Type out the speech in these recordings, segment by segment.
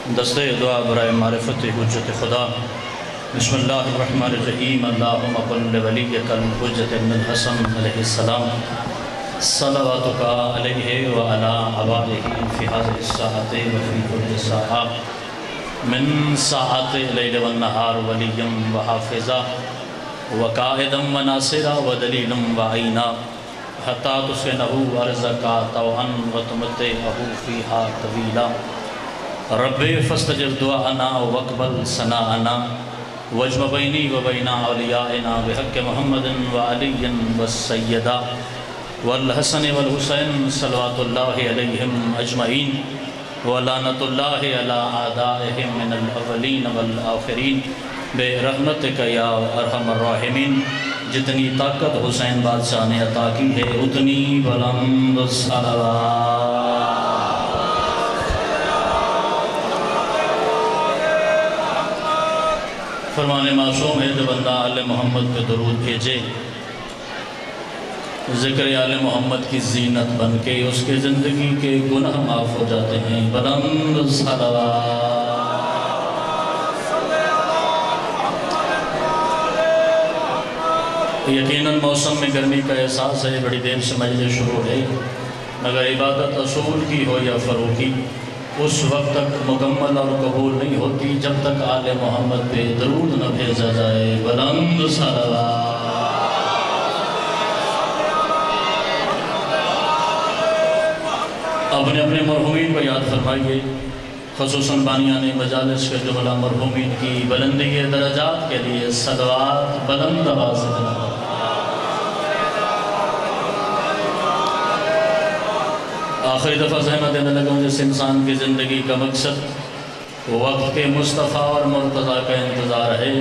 دستِ دعا برائے معرفت حجت خدا۔ بسم اللہ الرحمن الرحیم۔ اللہم قل ولیک الحجت ابن الحسن علیہ السلام صلواتک علیہ وعلی آبائہ فی هذه الساعة وفی کل ساعة من ساعات اللیل والنہار ولیا وحافظا وقائدا وناصرا ودلیلا وعینا حتی تسکنہ ارضکا طوعا وتمتعہ فیہا طویلا۔ رب فاستجب دعاءنا واقبل ثناءنا واجمع بینی و بین اولیائنا بحق محمد وعلی والسیدہ والحسن والحسین صلوات اللہ علیہم اجمعین ولعنت اللہ علی اعدائہم من الاولین والآخرین برحمتک یا ارحم الراحمین۔ جتنی طاقت حسین بادشاہ نے عطا کی ہے اتنی بلند صلوات۔ فرمان معصوم ہے جو بندہ آل محمد پہ درود بھیجے ذکر آل محمد کی زینت بن کے اس کے زندگی کے گناہ معاف ہو جاتے ہیں۔ بلند صلوات۔ یقیناً موسم میں گرمی کا احساس ہے، بڑی دیر سے مجلس شروع ہے، مگر عبادت اصول کی ہو یا فروغی اس وقت تک مکمل اور قبول نہیں ہوتی جب تک آل محمد پہ درود نہ بھیجا جائے۔ بلند صلوات۔ اپنے اپنے مرحومین کو یاد فرمائیے، خصوصاً بانیان مجالس کے جملہ مرحومین کی بلندی درجات کے لیے صلوات بلند آواز سے دلاؤ۔ آخری دفعہ ذہنہ دینے لگا ہوں جس انسان کی زندگی کا مقصد وقت کے مصطفیٰ اور مرتضیٰ کا انتظار ہے،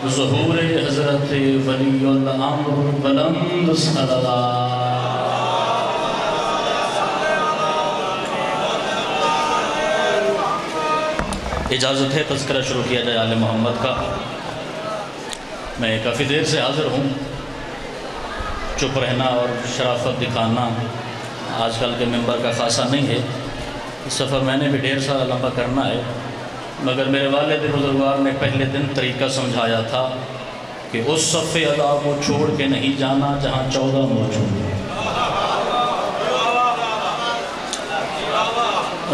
ظہور حضرت ولی الامر بلند صلوات۔ اجازت ہے تذکرہ شروع کیا جائے آل محمد کا۔ میں کافی دیر سے حاضر ہوں، چپ رہنا اور شرافت دکھانا آج کل کے ممبر کا خاصہ نہیں ہے۔ سفر میں نے بھی ڈھیر سارا لمبا کرنا ہے، مگر میرے والد بزرگوار نے پہلے دن طریقہ سمجھایا تھا کہ اس صف ادا کو چھوڑ کے نہیں جانا جہاں 14 موجود ہیں۔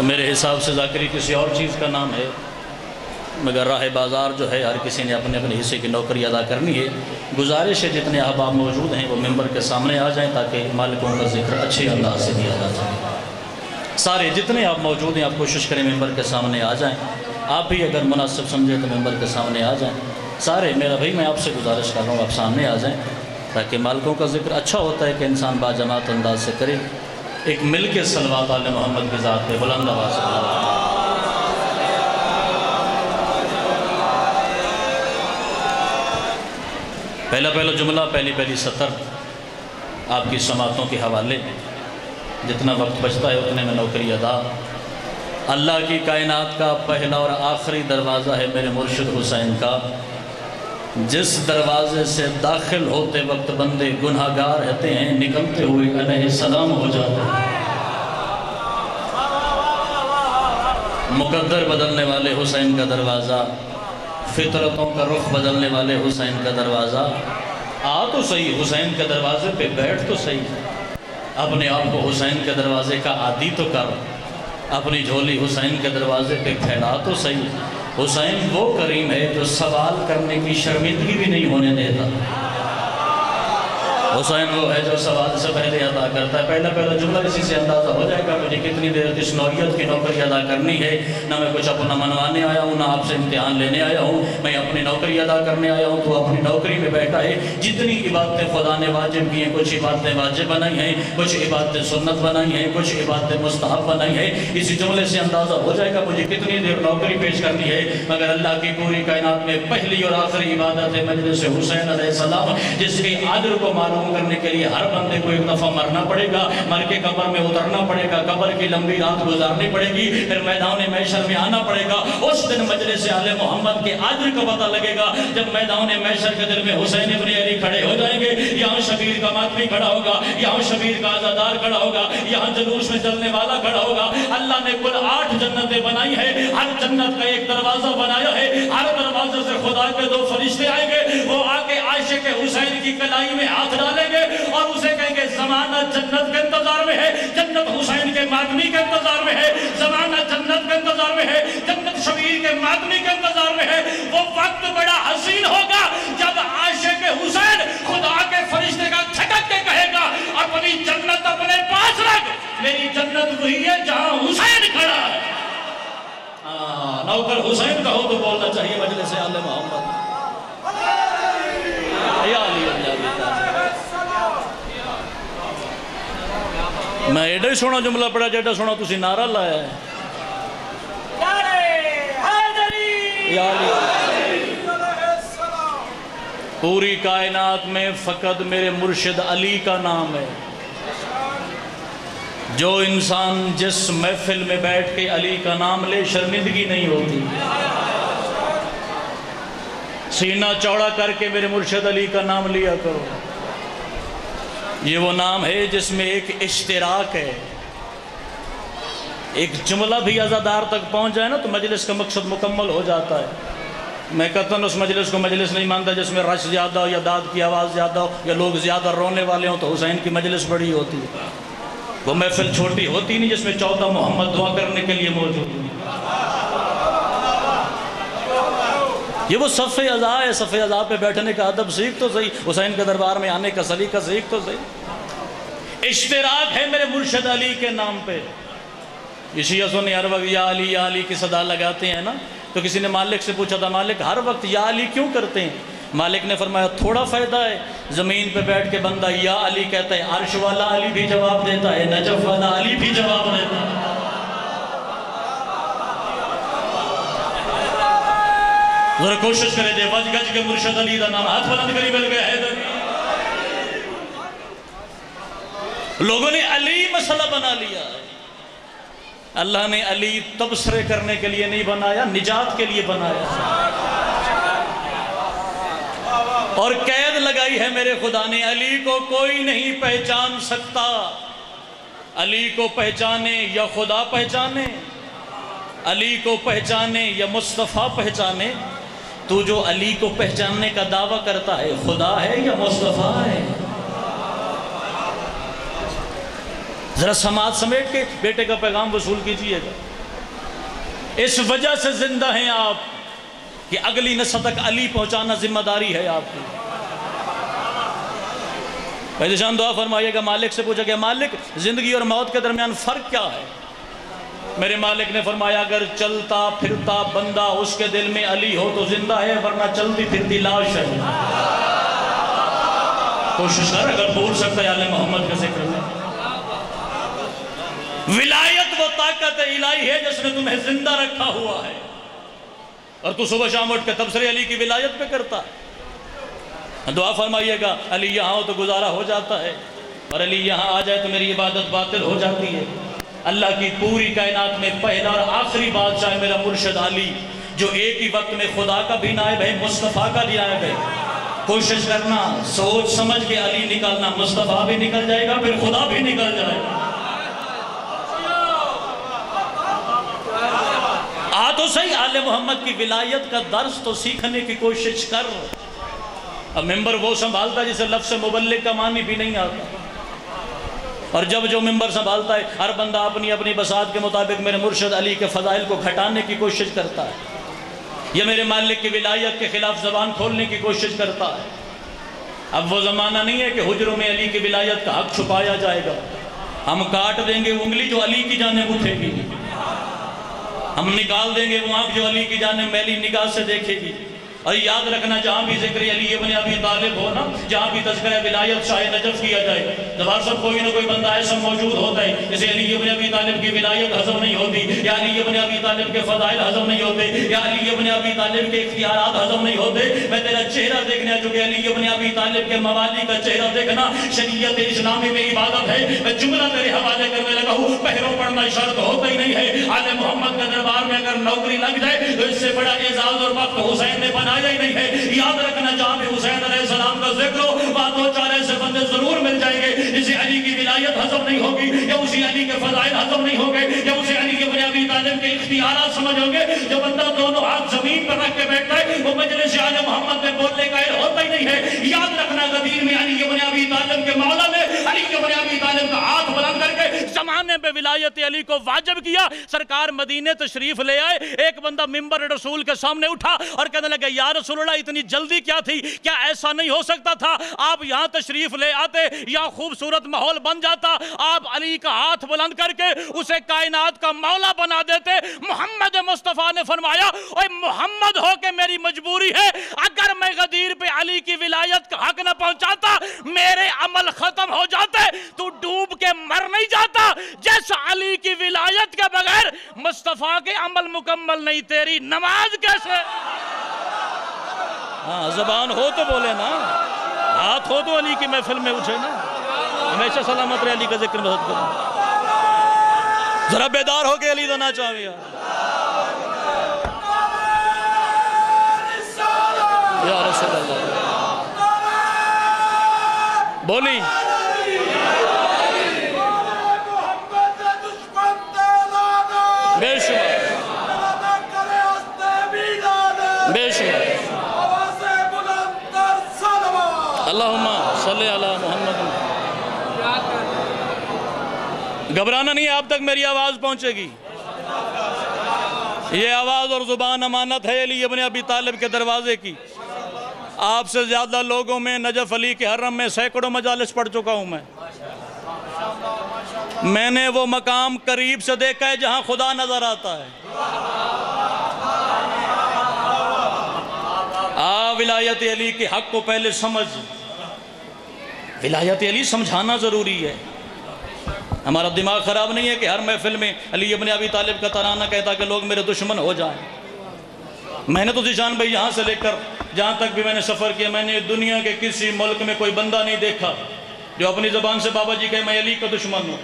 میرے حساب سے ذاکری کسی اور چیز کا نام ہے، مگر راہ بازار جو ہے ہر کسی نے اپنے اپنے حصے کی نوکری ادا کرنی ہے۔ گزارش ہے جتنے احباب موجود ہیں وہ ممبر کے سامنے آ جائیں تاکہ مالکوں کا ذکر اچھے انداز سے کیا جا سکے۔ سارے جتنے آپ موجود ہیں آپ کوشش کریں ممبر کے سامنے آ جائیں، آپ بھی اگر مناسب سمجھیں تو ممبر کے سامنے آ جائیں۔ سارے میرا بھائی میں آپ سے گزارش کر رہا ہوں آپ سامنے آ جائیں تاکہ مالکوں کا ذکر اچھا ہوتا ہے کہ انسان باجماعت انداز سے کرے۔ ایک مل کے صلوات آل محمد کی ذات پہ بلند آواز سے۔ پہلا جملہ پہلی سطر آپ کی سماعتوں کے حوالے، جتنا وقت بچتا ہے اتنے میں نوکری ادا۔ اللہ کی کائنات کا پہلا اور آخری دروازہ ہے میرے مرشد حسین کا، جس دروازے سے داخل ہوتے وقت بندے گناہگار رہتے ہیں، نکلتے ہوئے علیہ السلام ہو جاتے ہیں۔ مقدر بدلنے والے حسین کا دروازہ، فطرتوں کا رخ بدلنے والے حسین کا دروازہ، آ تو صحیح حسین کے دروازے پہ بیٹھ تو صحیح، اپنے آپ کو حسین کے دروازے کا عادی تو کر، اپنی جھولی حسین کے دروازے پہ پھیلا تو صحیح۔ حسین وہ کریم ہے جو سوال کرنے کی شرمندگی بھی نہیں ہونے دیتا۔ حسین وہ ہے جو سوال سے پہلے ادا کرتا ہے۔ پہلا جملہ اسی سے اندازہ ہو جائے گا مجھے کتنی دیر کس نوعیت کی نوکری ادا کرنی ہے۔ نہ میں کچھ اپنا منوانے آیا ہوں، نہ آپ سے امتحان لینے آیا ہوں، میں اپنی نوکری ادا کرنے آیا ہوں۔ تو اپنی نوکری میں بیٹھا ہے۔ جتنی عبادتیں خدا نے واجب کی ہیں، کچھ عبادتیں واجب بنائی ہیں، کچھ عبادتیں سنت بنائی ہیں، کچھ عبادتیں مستحب بنائی ہیں۔ اسی جملے سے اندازہ ہو جائے گا مجھے کتنی دیر نوکری پیش کرنی ہے، مگر اللہ کی پوری کائنات میں پہلی اور آخری عبادت ہے مجلس حسین علیہ السلام، جس کی عدل کو معلوم معلوم کرنے کے لیے ہر بندے کو ایک دفعہ مرنا پڑے گا، مر کے قبر میں اترنا پڑے گا، قبر کی لمبی رات گزارنی پڑے گی، پھر میدان محشر میں آنا پڑے گا۔ اس دن مجلس آل محمد کے اجر کا پتہ لگے گا جب میدان محشر کے دل میں حسین ابن علی کھڑے ہو جائیں گے، یہاں شبیر کا ماتمی کھڑا ہوگا، یہاں شبیر کا عزادار کھڑا ہوگا، یہاں جلوس میں چلنے والا کھڑا ہوگا۔ اللہ نے کل 8 جنتیں بنائی ہیں، ہر جنت کا ایک دروازہ بنایا ہے، ہر دروازے سے خدا کے 2 فرشتے آئیں گے، وہ آ کے عاشق حسین کی کلائی میں ہاتھ ڈالیں گے اور اسے کہیں گے زمانہ جنت کے انتظار میں ہے، جنت حسین کے ماتمی کے انتظار میں ہے، زمانہ جنت کے انتظار میں ہے، جنت شبیر کے ماتمی کے انتظار میں ہے۔ وہ وقت بڑا حسین ہوگا جب عاشق حسین خدا کے فرشتے کا چھٹک کے کہے گا اپنی جنت اپنے پاس رکھ، میری جنت وہی ہے جہاں حسین کھڑا ہے۔ نوکر حسین کہو تو بولنا چاہیے مجلس آل محمد یا علی میں ایڈا ہی سونا جملہ پڑھا جیڈا سونا تسی نعرہ لایا ہے یا علی۔ پوری کائنات میں فقط میرے مرشد علی کا نام ہے۔ جو انسان جس محفل میں بیٹھ کے علی کا نام لے شرمندگی نہیں ہوتی۔ سینہ چوڑا کر کے میرے مرشد علی کا نام لیا کرو۔ یہ وہ نام ہے جس میں ایک اشتراک ہے۔ ایک جملہ بھی عزادار تک پہنچ جائے نا تو مجلس کا مقصد مکمل ہو جاتا ہے۔ میں قطعاً اس مجلس کو مجلس نہیں مانتا جس میں رش زیادہ ہو یا داد کی آواز زیادہ ہو یا لوگ زیادہ رونے والے ہوں تو حسین کی مجلس بڑی ہوتی ہے۔ وہ محفل چھوٹی ہوتی نہیں جس میں 14 محمد دعا کرنے کے لیے موجود ہیں۔ یہ وہ صف عزا ہے، صف عزا پہ بیٹھنے کا ادب سیکھ تو صحیح، حسین کے دربار میں آنے کا سلیقہ سیکھ تو صحیح۔ اشتراک ہے میرے مرشد علی کے نام پہ۔ اسی سنی ہر وقت یا علی کی صدا لگاتے ہیں نا، تو کسی نے مالک سے پوچھا تھا مالک ہر وقت یا علی کیوں کرتے ہیں؟ مالک نے فرمایا تھوڑا فائدہ ہے، زمین پہ بیٹھ کے بندہ یا علی کہتا ہے، عرش والا علی بھی جواب دیتا ہے، نجف والا علی بھی جواب دیتا ہے۔ ذرا کوشش کرے دے وج گج کے مرشد علی دا نام ہاتھ بلند کری مل گیا ہے۔ لوگوں نے علی مسئلہ بنا لیا۔ اللہ نے علی تبصرے کرنے کے لیے نہیں بنایا، نجات کے لیے بنایا۔ اور قید لگائی ہے میرے خدا نے، علی کو کوئی نہیں پہچان سکتا۔ علی کو پہچانے یا خدا پہچانے، علی کو پہچانے یا مصطفیٰ پہچانے، تو جو علی کو پہچاننے کا دعویٰ کرتا ہے خدا ہے یا مصطفیٰ ہے؟ ذرا سماعت سمیٹ کے بیٹے کا پیغام وصول کیجئے گا۔ اس وجہ سے زندہ ہیں آپ کہ اگلی نسل تک علی پہنچانا ذمہ داری ہے آپ کی۔ پہلے شان دعا فرمائیے گا۔ مالک سے پوچھا کہ مالک زندگی اور موت کے درمیان فرق کیا ہے؟ میرے مالک نے فرمایا اگر چلتا پھرتا بندہ اس کے دل میں علی ہو تو زندہ ہے، ورنہ چلتی پھرتی لاش ہے۔ کوشش کر اگر بول سکتا ہے آل محمد کا ذکر میں۔ ولایت وہ طاقت الہی ہے جس نے تمہیں زندہ رکھا ہوا ہے، اور تو صبح شام اٹھ کے تبصرے علی کی ولایت پہ کرتا ہے۔ دعا فرمائیے گا علی یہاں ہو تو گزارا ہو جاتا ہے، اور علی یہاں آ جائے تو میری عبادت باطل ہو جاتی ہے۔ اللہ کی پوری کائنات میں پہلا اور آخری بادشاہ ہے میرا مرشد علی، جو ایک ہی وقت میں خدا کا بھی نائب ہے، مصطفیٰ کا بھی نائب ہے۔ کوشش کرنا سوچ سمجھ کے علی نکالنا، مصطفیٰ بھی نکل جائے گا پھر خدا بھی نکل جائے گا۔ تو صحیح آل محمد کی ولایت کا درس تو سیکھنے کی کوشش کر۔ اب ممبر وہ سنبھالتا ہے جسے لفظ مبلغ کا معنی بھی نہیں آتا، اور جب جو ممبر سنبھالتا ہے ہر بندہ اپنی اپنی بساط کے مطابق میرے مرشد علی کے فضائل کو گھٹانے کی کوشش کرتا ہے، یا میرے مالک کی ولایت کے خلاف زبان کھولنے کی کوشش کرتا ہے۔ اب وہ زمانہ نہیں ہے کہ حجروں میں علی کی ولایت کا حق چھپایا جائے گا۔ ہم کاٹ دیں گے انگلی جو علی کی جانب اٹھے گی، ہم نکال دیں گے وہ آنکھ جو علی کی جانب میلی نگاہ سے دیکھے گی، اور یاد رکھنا جہاں بھی ذکر علی ابن ابی طالب ہو نا، جہاں بھی تذکرہ ولایت شاہ نجف کیا جائے، جواب صاحب کوئی نہ کوئی بندہ ایسا موجود ہوتا ہے جسے علی ابن ابی طالب کی ولایت ہضم نہیں ہوتی، یا علی ابن ابی طالب کے فضائل ہضم نہیں ہوتے، یا علی ابن ابی طالب کے اختیارات ہضم نہیں ہوتے۔ میں تیرا چہرہ دیکھنے آ چکے، علی ابن ابی طالب کے موالی کا چہرہ دیکھنا شریعت اسلامی میں عبادت ہے۔ میں جملہ تیرے حوالے کرنے لگا ہوں، پہروں پڑھنا شرط ہوتا ہی نہیں ہے۔ آل محمد کے دربار میں اگر نوکری لگ جائے تو اس سے بڑا اعزاز اور وقت حسین نے بنایا ہی نہیں ہے۔ یاد رکھنا جہاں بھی حسین علیہ السلام کا ذکر ہو، باتوں چارے سے بندے ضرور مل جائیں گے جسے علی کی ولایت ہضم نہیں ہوگی، یا اسے علی کے فضائل ہضم نہیں ہوں گے، یا اسے علی ابن ابی طالب کے اختیارات سمجھ ہوں گے۔ جو بندہ دونوں ہاتھ زمین پر رکھ کے بیٹھتا ہے وہ مجلس آل محمد میں بولنے کا ہوتا ہی نہیں ہے۔ یاد رکھنا غدیر میں علی ابن ابی طالب کے مولا نے علی ابن ابی طالب کا ہاتھ بلند کر کے زمانے میں ولایت علی کو واجب کیا۔ سرکار مدینے تشریف لے آئے، ایک بندہ ممبر رسول کے سامنے اٹھا اور کہنے لگا یا رسول اللہ اتنی جلدی کیا تھی؟ کیا ایسا نہیں ہو سکتا تھا آپ یہاں تشریف لے آتے یا خوبصورت ماحول بن جاتا، آپ علی کا ہاتھ بلند کر کے اسے کائنات کا مولا بنا دیتے؟ محمد مصطفیٰ نے فرمایا اوے محمد ہو کے میری مجبوری ہے، اگر میں غدیر پہ علی کی ولایت کا حق نہ پہنچاتا میرے عمل ختم ہو جاتے۔ تو ڈوب کے مر نہیں جاتا، جیسا علی کی ولایت کے بغیر مصطفیٰ کے عمل مکمل نہیں، تیری نماز کیسے؟ ہاں زبان ہو تو بولے نا، ہاتھ ہو تو علی کی محفل میں اٹھے نا۔ ہمیشہ سلامت رہے، علی کا ذکر بہت کریں، ذرا بیدار ہو کے علی دنا چاہیے یا رسول اللہ بولی۔ بے شمار بے شمار اللہم صلی علی محمد۔ گھبرانا نہیں ہے، اب تک میری آواز پہنچے گی۔ یہ آواز اور زبان امانت ہے علی ابن ابی طالب کے دروازے کی۔ آپ سے زیادہ لوگوں میں نجف علی کے حرم میں سینکڑوں مجالس پڑھ چکا ہوں میں نے وہ مقام قریب سے دیکھا ہے جہاں خدا نظر آتا ہے۔ ولایت علی کے حق کو پہلے سمجھ، ولایت علی سمجھانا ضروری ہے۔ ہمارا دماغ خراب نہیں ہے کہ ہر محفل میں علی ابن ابی طالب کا ترانہ کہتا کہ لوگ میرے دشمن ہو جائیں۔ میں نے تو ذیشان بھائی یہاں سے لے کر جہاں تک بھی میں نے سفر کیا، میں نے دنیا کے کسی ملک میں کوئی بندہ نہیں دیکھا جو اپنی زبان سے بابا جی کہے میں علی کا دشمن ہوں۔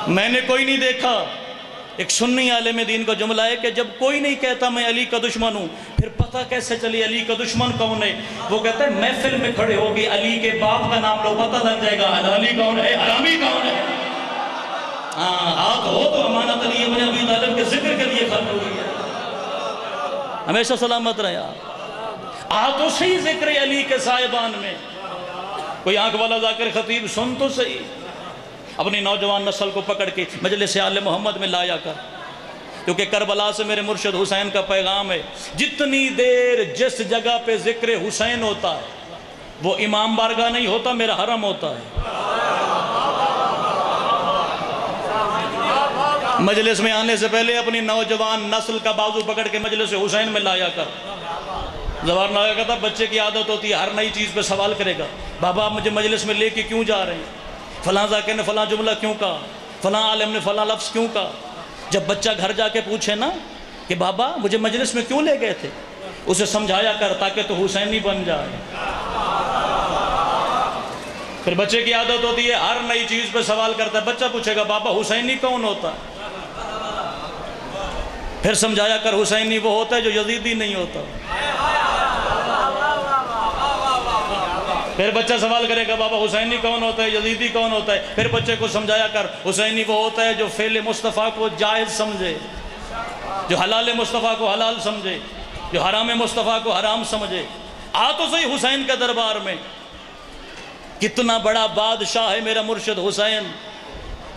میں نے کوئی نہیں دیکھا۔ ایک سنی عالم دین کا جملہ ہے کہ جب کوئی نہیں کہتا میں علی کا دشمن ہوں، پھر پتہ کیسے چلی علی کا دشمن کون ہے؟ وہ کہتا ہے محفل میں کھڑے ہوگی علی کے باپ کا نام لو، پتہ لگ جائے گا علی کون ہے، حرامی کون ہے۔ ہاں ہاتھ ہو تو امانت علی ابن ابی طالب کے ذکر کے لیے خرچ ہوئی ہے۔ ہمیشہ سلامت رہے آپ۔ ہاتھوں سے ہی ذکر علی کے صاحبان میں کوئی آنکھ والا ذاکر خطیب سن تو صحیح، اپنی نوجوان نسل کو پکڑ کے مجلس آل محمد میں لایا کر، کیونکہ کربلا سے میرے مرشد حسین کا پیغام ہے، جتنی دیر جس جگہ پہ ذکر حسین ہوتا ہے وہ امام بارگاہ نہیں ہوتا، میرا حرم ہوتا ہے۔ مجلس میں آنے سے پہلے اپنی نوجوان نسل کا بازو پکڑ کے مجلس حسین میں لایا کر۔ زوار لایا کرتا، بچے کی عادت ہوتی ہے ہر نئی چیز پہ سوال کرے گا، بابا آپ مجھے مجلس میں لے کے کیوں جا رہے ہیں؟ فلاں ذاکر نے فلاں جملہ کیوں کہا، فلاں عالم نے فلاں لفظ کیوں کہا؟ جب بچہ گھر جا کے پوچھے نا کہ بابا مجھے مجلس میں کیوں لے گئے تھے، اسے سمجھایا کر تاکہ تو حسینی بن جائے۔ پھر بچے کی عادت ہوتی ہے ہر نئی چیز پہ سوال کرتا ہے، بچہ پوچھے گا بابا حسینی کون ہوتا ہے؟ پھر سمجھایا کر حسینی وہ ہوتا ہے جو یزیدی نہیں ہوتا۔ پھر بچہ سوال کرے گا بابا حسینی کون ہوتا ہے، یزیدی کون ہوتا ہے؟ پھر بچے کو سمجھایا کر حسینی وہ ہوتا ہے جو فعل مصطفیٰ کو جائز سمجھے، جو حلال مصطفیٰ کو حلال سمجھے، جو حرام مصطفیٰ کو حرام سمجھے۔ تو صحیح حسین کے دربار میں کتنا بڑا بادشاہ ہے میرا مرشد حسین،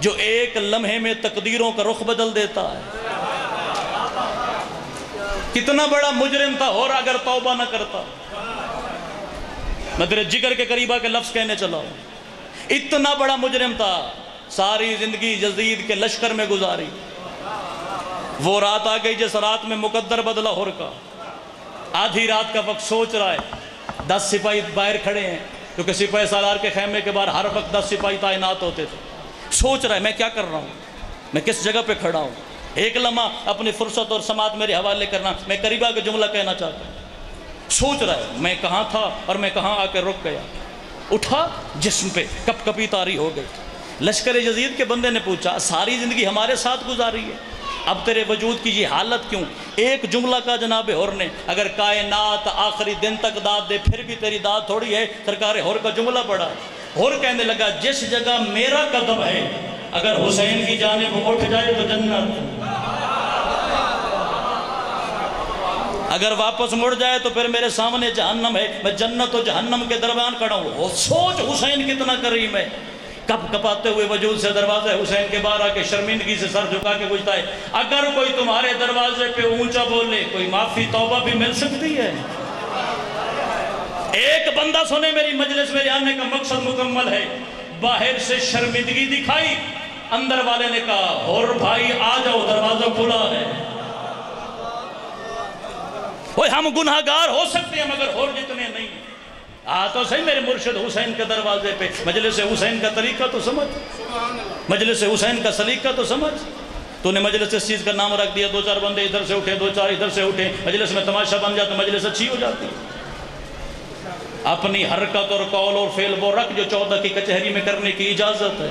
جو ایک لمحے میں تقدیروں کا رخ بدل دیتا ہے۔ کتنا بڑا مجرم تھا اور اگر توبہ نہ کرتا، میں تیرے جگر کے قریبہ کے لفظ کہنے چلا ہوں، اتنا بڑا مجرم تھا، ساری زندگی یزید کے لشکر میں گزاری۔ وہ رات آ گئی جس رات میں مقدر بدلا ہور کا، آدھی رات کا وقت سوچ رہا ہے، 10 سپاہی باہر کھڑے ہیں، کیونکہ سپاہی سالار کے خیمے کے باہر ہر وقت 10 سپاہی تعینات ہوتے تھے۔ سوچ رہا ہے میں کیا کر رہا ہوں، میں کس جگہ پہ کھڑا ہوں، ایک لمحہ اپنی فرصت اور سماعت میرے حوالے کرنا، میں قریبا کے جملہ کہنا چاہتا ہوں۔ سوچ رہا ہے میں کہاں تھا اور میں کہاں آ کے رک گیا۔ اٹھا، جسم پہ کپ کپی طاری ہو گئی۔ لشکر یزید کے بندے نے پوچھا ساری زندگی ہمارے ساتھ گزاری ہے، اب تیرے وجود کی یہ حالت کیوں؟ ایک جملہ کا جناب ہور نے، اگر کائنات آخری دن تک داد دے پھر بھی تیری داد تھوڑی ہے۔ سرکار ہور کا جملہ پڑھا، ہور کہنے لگا جس جگہ میرا قدم ہے اگر حسین کی جانب اٹھ جائے تو جنت، اگر واپس مڑ جائے تو پھر میرے سامنے جہنم ہے، میں جنت و جہنم کے درمیان کھڑا ہوں۔ سوچ حسین کتنا کریم ہے، کپ کپاتے ہوئے وجود سے دروازے حسین کے باہر آ کے شرمندگی سے سر جھکا کے پوچھتا ہے اگر کوئی تمہارے دروازے پہ اونچا بولے کوئی معافی توبہ بھی مل سکتی ہے؟ ایک بندہ سنے میری مجلس میں آنے کا مقصد مکمل ہے۔ باہر سے شرمندگی دکھائی، اندر والے نے کہا اور بھائی آ جاؤ دروازہ کھلا ہے۔ ہم گناہگار ہو سکتے ہیں مگر اور جتنے نہیں۔ تو صحیح میرے مرشد حسین کے دروازے پہ، مجلس حسین کا طریقہ تو سمجھ، مجلس حسین کا سلیقہ تو سمجھ۔ تو نے مجلس اس چیز کا نام رکھ دیا، 2-4 بندے ادھر سے اٹھے، 2-4 ادھر سے اٹھے، مجلس میں تماشا بن جاتا، مجلس اچھی ہو جاتی۔ اپنی حرکت اور قول اور فعل وہ رکھ جو 14 کی کچہری میں کرنے کی اجازت ہے۔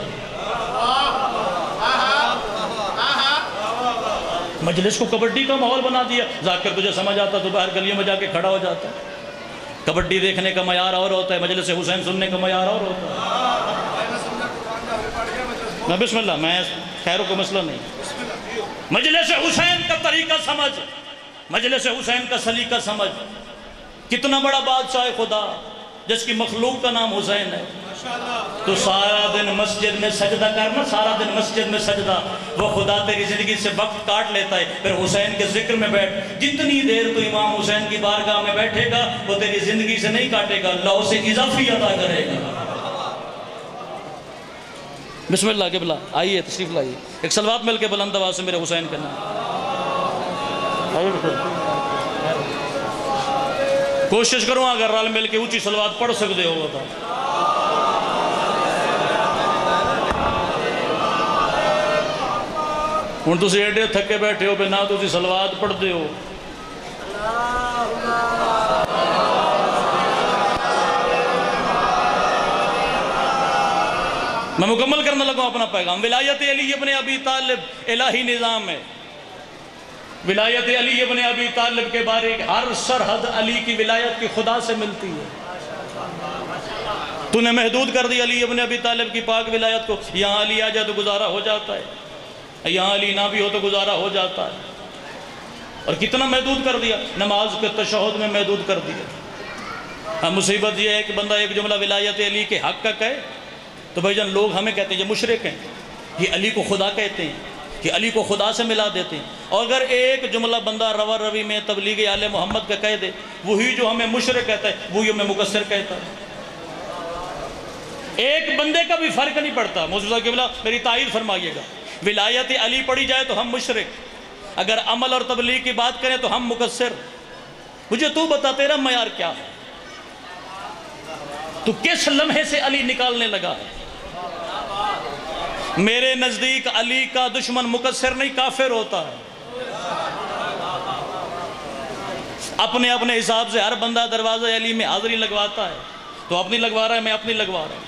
مجلس کو کبڈی کا ماحول بنا دیا، ذاکر تجھے سمجھ آتا تو باہر گلیوں میں جا کے کھڑا ہو جاتا ہے۔ کبڈی دیکھنے کا معیار اور ہوتا ہے، مجلس حسین سننے کا معیار اور ہوتا ہے۔ بسم اللہ، میں خیروں کو مسئلہ نہیں۔ مجلس حسین کا طریقہ سمجھ، مجلس حسین کا سلیقہ سمجھ۔ کتنا بڑا بادشاہ خدا جس کی مخلوق کا نام حسین ہے، تو سارا دن مسجد میں سجدہ کرنا، سارا دن مسجد میں سجدہ، وہ خدا تیری زندگی سے وقت کاٹ لیتا ہے، پھر حسین کے ذکر میں بیٹھ۔ جتنی دیر تو امام حسین کی بارگاہ میں بیٹھے گا وہ تیری زندگی سے نہیں کاٹے گا، اللہ اسے اضافی عطا کرے گا۔ بسم اللہ قبلہ، آئیے تشریف لائیے، ایک صلوات مل کے بلند آواز سے میرے حسین کا نام۔ کوشش کروں اگر رل مل کے اونچی صلوات پڑھ سکتے ہو تو۔ ہن تسی ایڈے تھکے بیٹھے ہو بنا تسی صلوات پڑھتے ہو۔ میں مکمل کرنے لگا اپنا پیغام۔ ولایت علی ابن ابی طالب الہی نظام ہے۔ ولایت علی ابن ابی طالب کے بارے ہر سرحد علی کی ولایت کی خدا سے ملتی ہے۔ تو نے محدود کر دی علی ابن ابی طالب کی پاک ولایت کو، یہاں علی آ جائے تو گزارا ہو جاتا ہے، یہاں علی نہ بھی ہو تو گزارا ہو جاتا ہے۔ اور کتنا محدود کر دیا، نماز کے تشہد میں محدود کر دیا۔ مصیبت یہ ہے کہ بندہ ایک جملہ ولایت علی کے حق کا کہے تو بھائی جان لوگ ہمیں کہتے ہیں یہ مشرک ہیں، یہ علی کو خدا کہتے ہیں، کہ علی کو خدا سے ملا دیتے ہیں۔ اور اگر ایک جملہ بندہ روا روی میں تبلیغ آل محمد کا کہہ دے، وہی جو ہمیں مشرک کہتا ہے وہی ہمیں مقصر کہتا ہے۔ ایک بندے کا بھی فرق نہیں پڑتا۔ موضوع قبلہ میری تائید فرمائیے گا، ولایت علی پڑھی جائے تو ہم مشرک، اگر عمل اور تبلیغ کی بات کریں تو ہم مقصر۔ مجھے تو بتا تیرا معیار کیا ہے، تو کس لمحے سے علی نکالنے لگا ہے؟ میرے نزدیک علی کا دشمن مقصر نہیں کافر ہوتا ہے۔ اپنے اپنے حساب سے ہر بندہ دروازہ علی میں حاضری لگواتا ہے، تو اپنی لگوا رہا ہے، میں اپنی لگوا رہا ہوں۔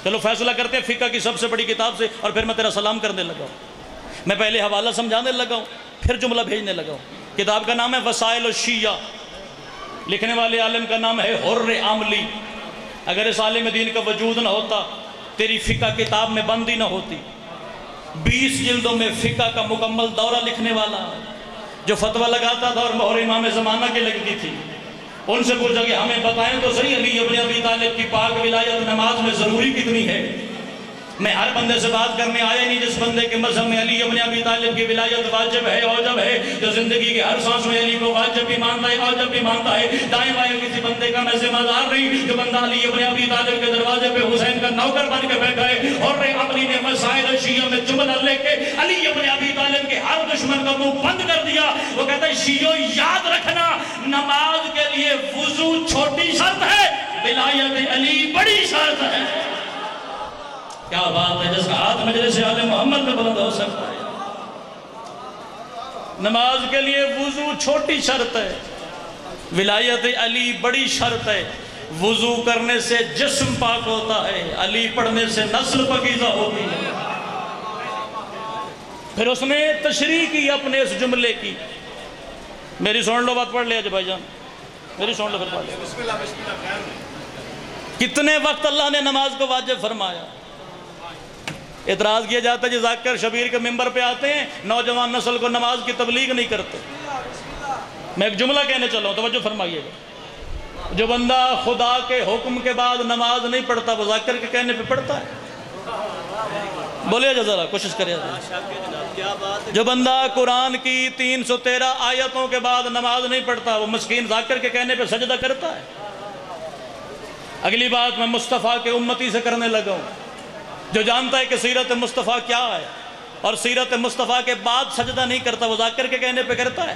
چلو فیصلہ کرتے ہیں فقہ کی سب سے بڑی کتاب سے، اور پھر میں تیرا سلام کرنے لگا ہوں۔ میں پہلے حوالہ سمجھانے لگا ہوں، پھر جملہ بھیجنے لگا ہوں۔ کتاب کا نام ہے وسائل الشیعہ، لکھنے والے عالم کا نام ہے حر عاملی۔ اگر اس عالم دین کا وجود نہ ہوتا، تیری فقہ کتاب میں بندی نہ ہوتی۔ 20 جلدوں میں فقہ کا مکمل دورہ لکھنے والا جو فتویٰ لگاتا تھا اور مہر امام زمانہ کے لگتی تھی، ان سے پوچھا کہ ہمیں بتائیں تو صحیح علی ابن ابی طالب کی پاک ولایت نماز میں ضروری کتنی ہے؟ میں ہر بندے سے بات کرنے آیا نہیں جس بندے کے مذہب میں علی ابن ابی طالب کی ولایت واجب ہے اوجب ہے، جو زندگی کے ہر سانس میں علی کو واجب بھی مانتا ہے اوجب بھی مانتا ہے، دائیں بائیں کسی بندے کا میں ذمہ دار نہیں، جو بندہ علی ابن ابی طالب کے دروازے پہ حسین کا نوکر بن کے بیٹھا ہے، اور اپنی نے مسائل شیعہ میں جملہ لے کے علی ابن ابی طالب کے ہر دشمن کا منہ بند کر دیا۔ وہ کہتا ہے شیعوں یاد رکھنا، نماز کے لیے وضو چھوٹی شرط ہے، ولایت علی بڑی شرط ہے۔ کیا بات ہے، جس کا ہاتھ مجلس آل محمد میں بلند ہو سکتا ہے۔ نماز کے لیے وضو چھوٹی شرط ہے، ولایت علی بڑی شرط ہے۔ وضو کرنے سے جسم پاک ہوتا ہے، علی پڑھنے سے نسل پاکیزہ ہوتی ہے۔ پھر اس نے تشریح کی اپنے اس جملے کی، میری سن لو بات پڑھ لیا جی بھائی جان، میری سن لو پھر پڑھ لیا۔ کتنے وقت اللہ نے نماز کو واجب فرمایا؟ اعتراض کیا جاتا ہے جی ذاکر شبیر کے ممبر پہ آتے ہیں، نوجوان نسل کو نماز کی تبلیغ نہیں کرتے۔ میں ایک جملہ کہنے چلا ہوں، توجہ فرمائیے گا۔ جو بندہ خدا کے حکم کے بعد نماز نہیں پڑھتا وہ ذاکر کے کہنے پہ پڑھتا ہے؟ بولے جا ذرا، کوشش کرے جا۔ جو بندہ قرآن کی 313 آیتوں کے بعد نماز نہیں پڑھتا وہ مسکین ذاکر کے کہنے پہ سجدہ کرتا ہے۔ اگلی بات میں مصطفیٰ کے امتی سے کرنے لگا ہوں، جو جانتا ہے کہ سیرت مصطفیٰ کیا ہے اور سیرت مصطفیٰ کے بعد سجدہ نہیں کرتا وہ ذاکر کے کہنے پہ کرتا ہے۔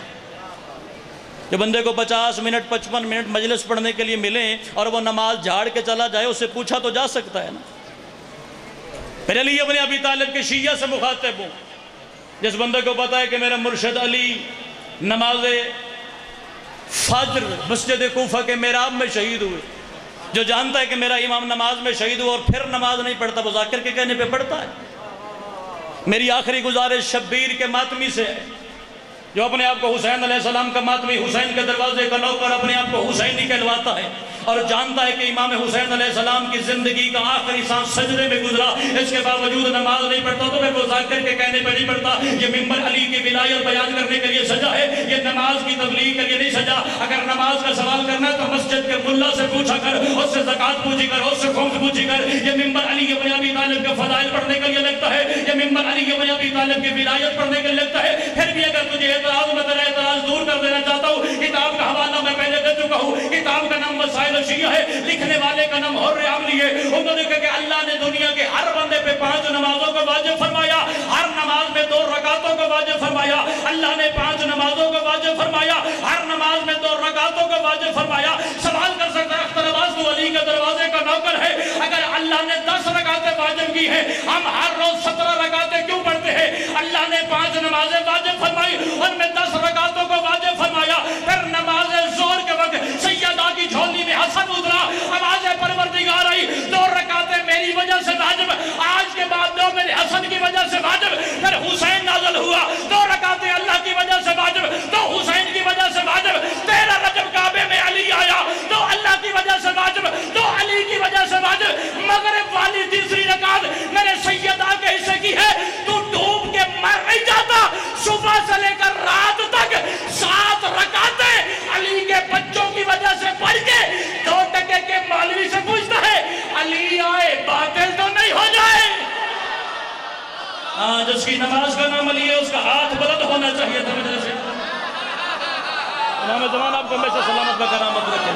جو بندے کو 50 منٹ 55 منٹ مجلس پڑھنے کے لیے ملیں اور وہ نماز جھاڑ کے چلا جائے، اسے پوچھا تو جا سکتا ہے نا۔ پھر علی ابن ابی طالب کے شیعہ سے مخاطب ہوں، جس بندے کو پتا ہے کہ میرا مرشد علی نماز فجر مسجد کوفہ کے محراب میں شہید ہوئے، جو جانتا ہے کہ میرا امام نماز میں شہید ہوا اور پھر نماز نہیں پڑھتا وہ ذاکر کے کہنے پہ پڑھتا ہے۔ میری آخری گزارش شبیر کے ماتمی سے ہے، جو اپنے آپ کو حسین علیہ السلام کا ماتمی، حسین کے دروازے کا نوکر، اپنے آپ کو حسینی کہلواتا ہے اور جانتا ہے کہ امام حسین علیہ السلام کی زندگی کا آخری سانس سجدے میں گزرا، اس کے باوجود نماز نہیں پڑھتا تو میں وہ ذاکر کے کہنے پہ نہیں پڑھتا۔ یہ ممبر علی کی ولایت بیان کرنے کے لیے سجا ہے، یہ نماز کی تبلیغ کے لیے نہیں سجا۔ اگر نماز کا سوال کرنا ہے تو مسجد کے ملا سے پوچھا کر، اس سے زکوٰۃ پوچھی کر، اس سے خمس پوچھی کر۔ یہ ممبر علی ابن ابی طالب کے فضائل پڑھنے کے لیے لگتا ہے، یہ ممبر علی ابن ابی طالب کی ولایت پڑھنے کے لیے لگتا ہے۔ پھر بھی اگر تجھے اعتراض میں تیرا اعتراض دور کر دینا چاہتا ہوں، کتاب کا حوالہ میں پہلے دے چکا ہوں، کتاب کا نام مسائل شیعہ ہے، لکھنے والے کا نام حر عاملی ہے۔ انہوں نے کہا کہ اللہ نے دنیا کے ہر بندے پہ 5 نمازوں کو واجب فرمایا، ہر نماز میں 2 رکعتوں کو واجب فرمایا۔ اللہ نے 5 نمازوں کو واجب فرمایا، ہر نماز میں 2 رکعتوں کو واجب فرمایا۔ سوال کر سکتا ہے اختر عباس تو علی کے دروازے کا نوکر ہے، اگر اللہ نے 10 رکعتیں واجب کی ہیں، ہم ہر روز 17 رکعتیں کیوں پڑھتے ہیں؟ اللہ نے 5 نمازیں واجب فرمائی، ان میں 10 رکعتوں کو واجب فرمایا۔ پھر نماز ظہر کے وقت سیدہ کی جھولی میں حسن اترا، آواز پروردگار آئی، 2 رکعتیں میری وجہ سے واجب، آج کے بعد 2 میرے حسن کی وجہ سے واجب۔ پھر حسین نازل ہوا، 2 رکعتیں اللہ کی وجہ سے واجب، 2 حسین کی وجہ سے واجب۔ 13 رجب کعبے میں علی آیا، 2 اللہ کی وجہ سے واجب، 2 علی کی وجہ سے واجب۔ مغرب والی تیسری رکعت میرے سیدہ کے حصے کی ہے، تو ڈوب کے مر نہیں جاتا۔ صبح سے لے کر رات تک 7 رکعتیں علی کے بچوں کی وجہ سے پڑھ کے 2 ٹکے کے مولوی سے پوچھتا ہے علی آئے باطل تو نہیں ہو جائے؟ جس کی نماز کا نام علی ہے اس کا ہاتھ بلند ہونا چاہیے تھا مجھے سے۔ امام زمان آپ کو ہمیشہ سلامت و کرامت رکھے۔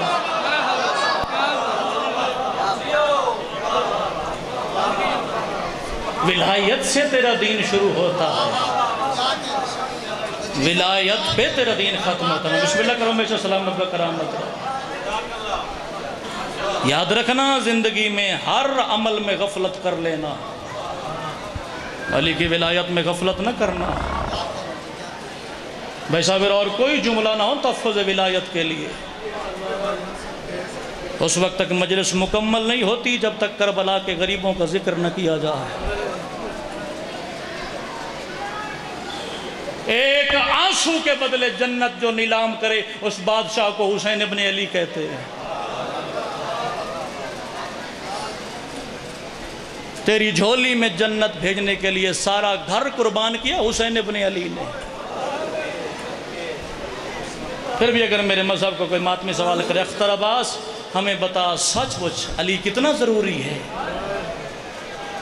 ولایت سے تیرا دین شروع ہوتا ہے، ولایت پہ تیرا دین ختم ہوتا ہے۔ بسم اللہ کرو، ہمیشہ سلامت و کرامت رکھے۔ یاد رکھنا زندگی میں ہر عمل میں غفلت کر لینا، علی کی ولایت میں غفلت نہ کرنا۔ بھائی صابر اور کوئی جملہ نہ ہو تفویض ولایت کے لیے، اس وقت تک مجلس مکمل نہیں ہوتی جب تک کربلا کے غریبوں کا ذکر نہ کیا جائے۔ ایک آنسو کے بدلے جنت جو نیلام کرے اس بادشاہ کو حسین ابن علی کہتے ہیں۔ تیری جھولی میں جنت بھیجنے کے لیے سارا گھر قربان کیا حسین ابن علی نے۔ پھر بھی اگر میرے مذہب کو کوئی ماتمی سوال کرے، اختر عباس ہمیں بتا سچ مچ علی کتنا ضروری ہے؟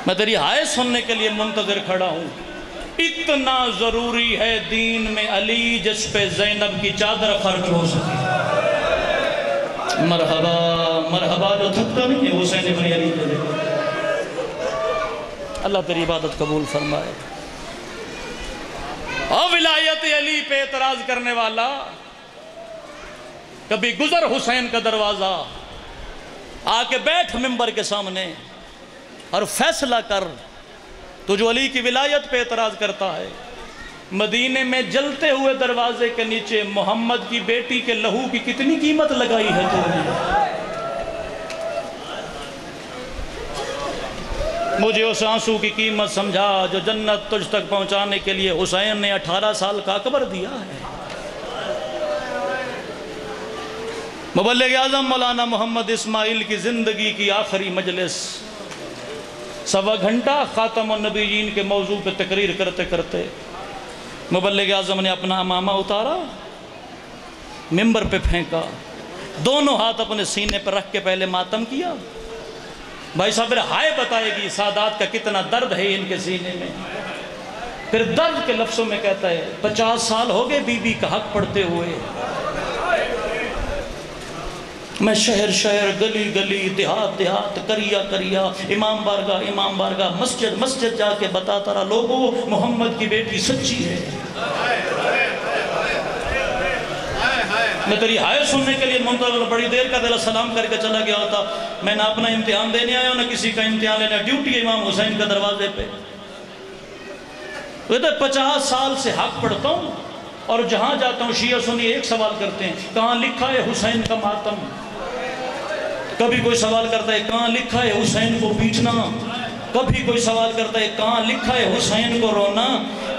میں تیری ہائے سننے کے لیے منتظر کھڑا ہوں. اتنا ضروری ہے دین میں علی جس پہ زینب کی چادر خرچ ہو سکے. مرحبا مرحبا جو تھکتا نہیں ہے حسین ابن علی کے لیے. اللہ تیری عبادت قبول فرمائے. اور ولایت علی پہ اعتراض کرنے والا کبھی گزر حسین کا دروازہ، آ کے بیٹھ منبر کے سامنے اور فیصلہ کر. تو جو علی کی ولایت پہ اعتراض کرتا ہے، مدینے میں جلتے ہوئے دروازے کے نیچے محمد کی بیٹی کے لہو کی کتنی قیمت لگائی ہے تو نے؟ مجھے اس آنسو کی قیمت سمجھا جو جنت تجھ تک پہنچانے کے لیے حسین نے 18 سال کا اکبر دیا ہے. مبلغ اعظم مولانا محمد اسماعیل کی زندگی کی آخری مجلس، 1.25 گھنٹہ خاتم النبیین کے موضوع پہ تقریر کرتے کرتے مبلغ اعظم نے اپنا امامہ اتارا، منبر پہ پھینکا، دونوں ہاتھ اپنے سینے پر رکھ کے پہلے ماتم کیا. بھائی صاحب ہائے بتائے گی سادات کا کتنا درد ہے ان کے سینے میں. پھر درد کے لفظوں میں کہتا ہے 50 سال ہو گئے بی بی کا حق پڑھتے ہوئے. میں شہر شہر گلی گلی دیہات دیہات کریا کریا امام بارگاہ مسجد مسجد جا کے بتاتا رہا لوگوں محمد کی بیٹی سچی ہے. میں تیری ہائے سننے کے لیے منتظر بڑی دیر کا دل سلام کر کے چلا گیا ہوتا. میں نہ اپنا امتحان دینے آیا نہ کسی کا امتحان لینا، ڈیوٹی امام حسین کا دروازے پہ. 50 سال سے حق پڑھتا ہوں اور جہاں جاتا ہوں شیعہ سنی ایک سوال کرتے ہیں کہاں لکھا ہے حسین کا ماتم. کبھی کوئی سوال کرتا ہے کہاں لکھا ہے حسین کو پیٹنا. کبھی کوئی سوال کرتا ہے کہاں لکھا ہے حسین کو رونا.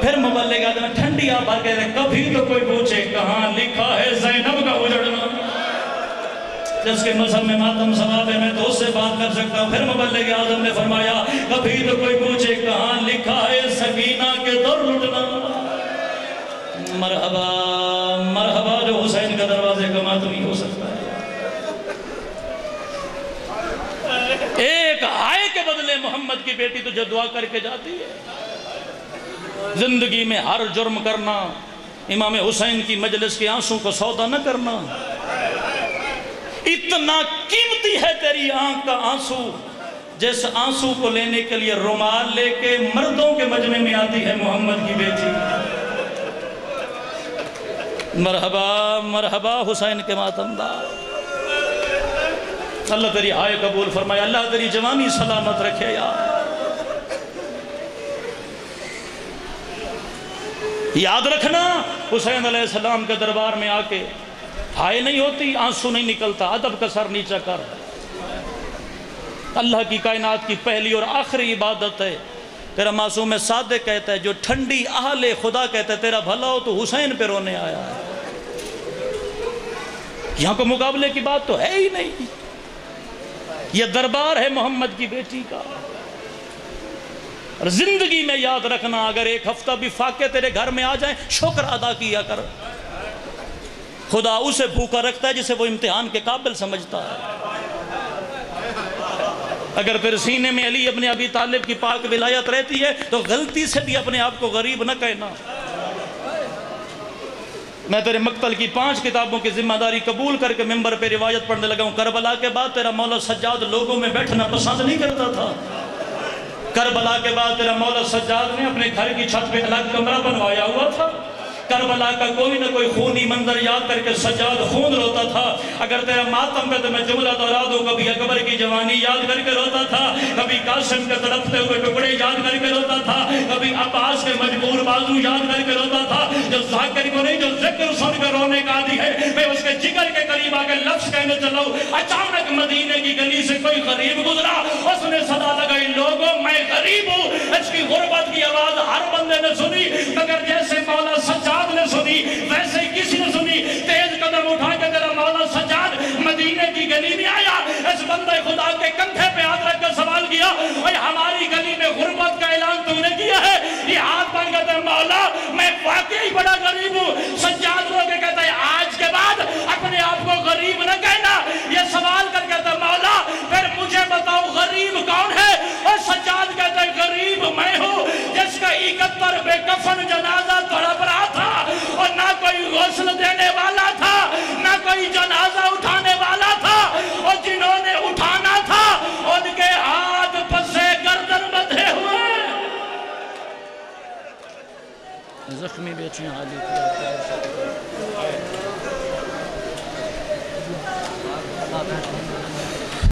پھر مبلغ آدمی ٹھنڈی آپ آ کہتے ہیں کبھی تو کوئی پوچھے کہاں لکھا ہے زینب کا اجڑنا. جس کے مذہب میں ماتم ثواب ہے میں تو اس سے بات کر سکتا ہوں. پھر مبلغ اعظم نے فرمایا کبھی تو کوئی پوچھے کہاں لکھا ہے سکینہ کے در لٹنا. مرحبا مرحبا جو حسین کا دروازے کا ماتم ہی ہو سکتا ہے. ایک آئے کے بدلے محمد کی بیٹی تجھے دعا کر کے جاتی ہے. زندگی میں ہر جرم کرنا، امام حسین کی مجلس کے آنسوں کو سودا نہ کرنا. اتنا قیمتی ہے تیری آنکھ کا آنسو جس آنسو کو لینے کے لیے رومال لے کے مردوں کے مجمع میں آتی ہے محمد کی بیٹی. مرحبا مرحبا حسین کے ماتم دار. اللہ تیری ہائے قبول فرمائے. اللہ تیری جوانی سلامت رکھے. یاد رکھنا حسین علیہ السلام کے دربار میں آ کے ہائے نہیں ہوتی، آنسو نہیں نکلتا. ادب کا سر نیچا کر. اللہ کی کائنات کی پہلی اور آخری عبادت ہے. تیرا معصوم صادق کہتا ہے جو ٹھنڈی اہل خدا کہتا ہے تیرا بھلا ہو تو حسین پہ رونے آیا ہے. یہاں کو مقابلے کی بات تو ہے ہی نہیں. یہ دربار ہے محمد کی بیٹی کا. اور زندگی میں یاد رکھنا اگر ایک ہفتہ بھی فاقے تیرے گھر میں آ جائیں شکر ادا کیا کر. خدا اسے بھوکا رکھتا ہے جسے وہ امتحان کے قابل سمجھتا ہے. اگر تیرے سینے میں علی ابن ابی طالب کی پاک ولایت رہتی ہے تو غلطی سے بھی اپنے آپ کو غریب نہ کہنا. میں تیرے مقتل کی 5 کتابوں کی ذمہ داری قبول کر کے منبر پہ روایت پڑھنے لگا ہوں. کربلا کے بعد تیرا مولا سجاد لوگوں میں بیٹھنا پسند نہیں کرتا تھا. کربلا کے بعد تیرا مولا سجاد نے اپنے گھر کی چھت پہ الگ کمرہ بنوایا ہوا تھا. کربلا کا کوئی نہ کوئی خونی منظر یاد کر کے سجاد خون روتا تھا. اگر تیرا ماتم پہ تو میں جملہ دہرا دوں. کبھی اکبر کی جوانی یاد کر کے روتا تھا، کبھی قاسم کے تڑپتے ہوئے ٹکڑے یاد کر کے روتا تھا، کبھی عباس کے مجبور بازو یاد کر کے روتا تھا. جو ذاکر کو نہیں جو ذکر سن کر رونے کا عادی ہے میں اس کے جگر کے قریب آ کے لفظ کہنے چلا ہوں. اچانک مدینے کی گلی سے کوئی غریب گزرا. اس نے صدا لگائی لوگوں میں غریب ہوں. اس کی غربت کی آواز ہر بندے نے سنی مگر جیسے مولا سجاد نے سنی ویسے کسی نے سنی. تیز قدم اٹھا کے تیرا مولا سجاد مدینے کی گلی میں آیا. اس بندے خدا کے کندھے پہ ہاتھ رکھ کر سوال کیا اوہ ہماری گلی میں غربت کا اعلان تم نے کیا ہے. یہ ہاتھ بن کہتا ہے مولا میں واقعی بڑا غریب ہوں. سجاد رو کے کہتا ہے آج کے بعد اپنے آپ کو غریب نہ کہنا. یہ سوال کر کہتا ہے مولا پھر مجھے بتاؤ غریب کون ہے. اور سجاد کہتا ہے غریب میں ہوں جس کا 71 بے کفن جنازہ تڑپ رہا تھا اور نہ کوئی غسل دینے والا تھا نہ کوئی جنازہ اٹھانے والا تھا اور جنہوں نے اٹھانا تھا ان کے ہاتھ پسے گردن بدھے ہوئے زخمی بیٹیاں علی